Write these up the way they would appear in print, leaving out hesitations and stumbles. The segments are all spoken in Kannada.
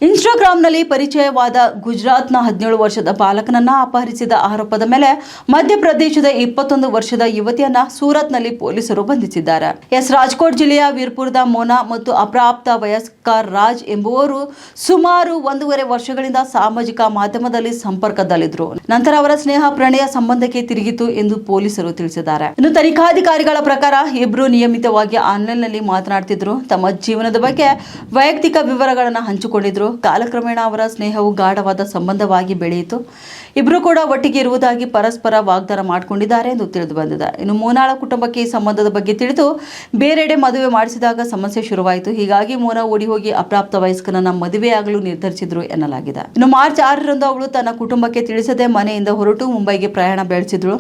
ಇನ್ಸ್ಟಾಗ್ರಾಂನಲ್ಲಿ ಪರಿಚಯವಾದ ಗುಜರಾತ್ನ 17 ವರ್ಷದ ಬಾಲಕನನ್ನ ಅಪಹರಿಸಿದ ಆರೋಪದ ಮೇಲೆ ಮಧ್ಯಪ್ರದೇಶದ 21 ವರ್ಷದ ಯುವತಿಯನ್ನ ಸೂರತ್ನಲ್ಲಿ ಪೊಲೀಸರು ಬಂಧಿಸಿದ್ದಾರೆ. ರಾಜ್ಕೋಟ್ ಜಿಲ್ಲೆಯ ವೀರ್ಪುರದ ಮೋನಾ ಮತ್ತು ಅಪ್ರಾಪ್ತ ವಯಸ್ಕ ರಾಜ್ ಎಂಬುವರು ಸುಮಾರು 1.5 ವರ್ಷಗಳಿಂದ ಸಾಮಾಜಿಕ ಮಾಧ್ಯಮದಲ್ಲಿ ಸಂಪರ್ಕದಲ್ಲಿದ್ದರು. ನಂತರ ಅವರ ಸ್ನೇಹ ಪ್ರಣಯ ಸಂಬಂಧಕ್ಕೆ ತಿರುಗಿತು ಎಂದು ಪೊಲೀಸರು ತಿಳಿಸಿದ್ದಾರೆ. ಇನ್ನು ತನಿಖಾಧಿಕಾರಿಗಳ ಪ್ರಕಾರ ಇಬ್ಬರು ನಿಯಮಿತವಾಗಿ ಆನ್ಲೈನ್ನಲ್ಲಿ ಮಾತನಾಡ್ತಿದ್ರು, ತಮ್ಮ ಜೀವನದ ಬಗ್ಗೆ ವೈಯಕ್ತಿಕ ವಿವರಗಳನ್ನು ಹಂಚಿಕೊಂಡಿದ್ರು. ಕಾಲಕ್ರಮೇಣ ಅವರ ಸ್ನೇಹವು ಗಾಢವಾದ ಸಂಬಂಧವಾಗಿ ಬೆಳೆಯಿತು. ಇಬ್ಬರು ಕೂಡ ಒಟ್ಟಿಗೆ ಇರುವುದಾಗಿ ಪರಸ್ಪರ ವಾಗ್ದಾನ ಮಾಡಿಕೊಂಡಿದ್ದಾರೆ ಎಂದು ತಿಳಿದು ಬಂದಿದೆ. ಇನ್ನು ಮೋನಾಳ ಕುಟುಂಬಕ್ಕೆ ಈ ಸಂಬಂಧದ ಬಗ್ಗೆ ತಿಳಿದು ಬೇರೆಡೆ ಮದುವೆ ಮಾಡಿಸಿದಾಗ ಸಮಸ್ಯೆ ಶುರುವಾಯಿತು. ಹೀಗಾಗಿ ಮೋನಾ ಓಡಿ ಹೋಗಿ ಅಪ್ರಾಪ್ತ ವಯಸ್ಕನನ್ನ ಮದುವೆಯಾಗಲು ನಿರ್ಧರಿಸಿದ್ರು ಎನ್ನಲಾಗಿದೆ. ಇನ್ನು ಮಾರ್ಚ್ 6ರಂದು ಅವಳು ತನ್ನ ಕುಟುಂಬಕ್ಕೆ ತಿಳಿಸದೆ ಮನೆಯಿಂದ ಹೊರಟು ಮುಂಬೈಗೆ ಪ್ರಯಾಣ ಬೆಳೆಸಿದ್ರು.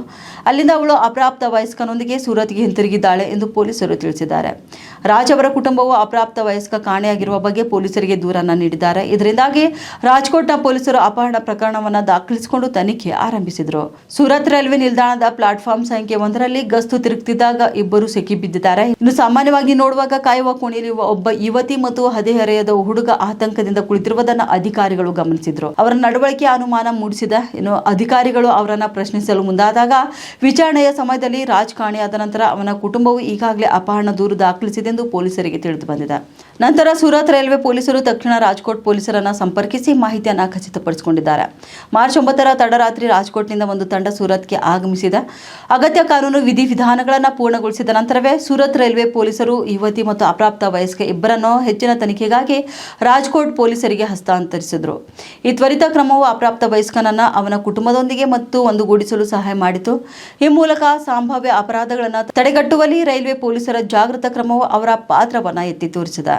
ಅಲ್ಲಿಂದ ಅವಳು ಅಪ್ರಾಪ್ತ ವಯಸ್ಕನೊಂದಿಗೆ ಸೂರತ್ಗೆ ಹಿಂತಿರುಗಿದ್ದಾಳೆ ಎಂದು ಪೊಲೀಸರು ತಿಳಿಸಿದ್ದಾರೆ. ರಾಜ್ ಅವರ ಕುಟುಂಬವು ಅಪ್ರಾಪ್ತ ವಯಸ್ಕ ಕಾಣೆಯಾಗಿರುವ ಬಗ್ಗೆ ಪೊಲೀಸರಿಗೆ ದೂರನ್ನ ನೀಡಿದ್ದಾರೆ. ಇದರಿಂದಾಗಿ ರಾಜ್ಕೋಟ್ನ ಪೊಲೀಸರು ಅಪಹರಣ ಪ್ರಕರಣವನ್ನು ದಾಖಲಿಸಿಕೊಂಡು ತನಿಖೆ ಆರಂಭಿಸಿದರು. ಸೂರತ್ ರೈಲ್ವೆ ನಿಲ್ದಾಣದ ಪ್ಲಾಟ್ಫಾರ್ಮ್ ಸಂಖ್ಯೆ 1ರಲ್ಲಿ ಗಸ್ತು ತಿರುಗುತ್ತಿದ್ದಾಗ ಇಬ್ಬರು ಸಿಕ್ಕಿಬಿದ್ದಿದ್ದಾರೆ. ಇನ್ನು ಸಾಮಾನ್ಯವಾಗಿ ನೋಡುವಾಗ ಕಾಯುವ ಕೋಣೆಯಲ್ಲಿ ಒಬ್ಬ ಯುವತಿ ಮತ್ತು ಹದಿಹರೆಯದ ಹುಡುಗ ಆತಂಕದಿಂದ ಕುಳಿತಿರುವುದನ್ನು ಅಧಿಕಾರಿಗಳು ಗಮನಿಸಿದ್ರು. ಅವರ ನಡವಳಿಕೆ ಅನುಮಾನ ಮೂಡಿಸಿದೆ. ಇನ್ನು ಅಧಿಕಾರಿಗಳು ಅವರನ್ನ ಪ್ರಶ್ನಿಸಲು ಮುಂದಾದಾಗ ವಿಚಾರಣೆಯ ಸಮಯದಲ್ಲಿ ರಾಜ್ ಕಾಣೆಯಾದ ನಂತರ ಅವನ ಕುಟುಂಬವು ಈಗಾಗಲೇ ಅಪಹರಣ ದೂರು ದಾಖಲಿಸಿದೆ ಎಂದು ಪೊಲೀಸರಿಗೆ ತಿಳಿದು ಬಂದಿದೆ. ನಂತರ ಸೂರತ್ ರೈಲ್ವೆ ಪೊಲೀಸರು ತಕ್ಷಣ ರಾಜ್ಕೋಟ್ ಪೊಲೀಸರನ್ನ ಸಂಪರ್ಕಿಸಿ ಮಾಹಿತಿಯನ್ನು ಖಚಿತಪಡಿಸಿಕೊಂಡಿದ್ದಾರೆ. ಮಾರ್ಚ್ 9ರ ತಡರಾತ್ರಿ ರಾಜ್ಕೋಟ್ನಿಂದ ಒಂದು ತಂಡ ಸೂರತ್ಗೆ ಆಗಮಿಸಿದೆ. ಅಗತ್ಯ ಕಾನೂನು ವಿಧಿವಿಧಾನಗಳನ್ನು ಪೂರ್ಣಗೊಳಿಸಿದ ನಂತರವೇ ಸೂರತ್ ರೈಲ್ವೆ ಪೊಲೀಸರು ಯುವತಿ ಮತ್ತು ಅಪ್ರಾಪ್ತ ವಯಸ್ಕ ಇಬ್ಬರನ್ನು ಹೆಚ್ಚಿನ ತನಿಖೆಗಾಗಿ ರಾಜ್ಕೋಟ್ ಪೊಲೀಸರಿಗೆ ಹಸ್ತಾಂತರಿಸಿದರು. ಈ ತ್ವರಿತ ಕ್ರಮವು ಅಪ್ರಾಪ್ತ ವಯಸ್ಕನನ್ನ ಅವನ ಕುಟುಂಬದೊಂದಿಗೆ ಮತ್ತು ಒಂದುಗೂಡಿಸಲು ಸಹಾಯ ಮಾಡಿತು. ಈ ಮೂಲಕ ಸಂಭಾವ್ಯ ಅಪರಾಧಗಳನ್ನು ತಡೆಗಟ್ಟುವಲ್ಲಿ ರೈಲ್ವೆ ಪೊಲೀಸರ ಜಾಗೃತ ಕ್ರಮವು ಅವರ ಪಾತ್ರವನ್ನು ಎತ್ತಿ ತೋರಿಸಿದೆ.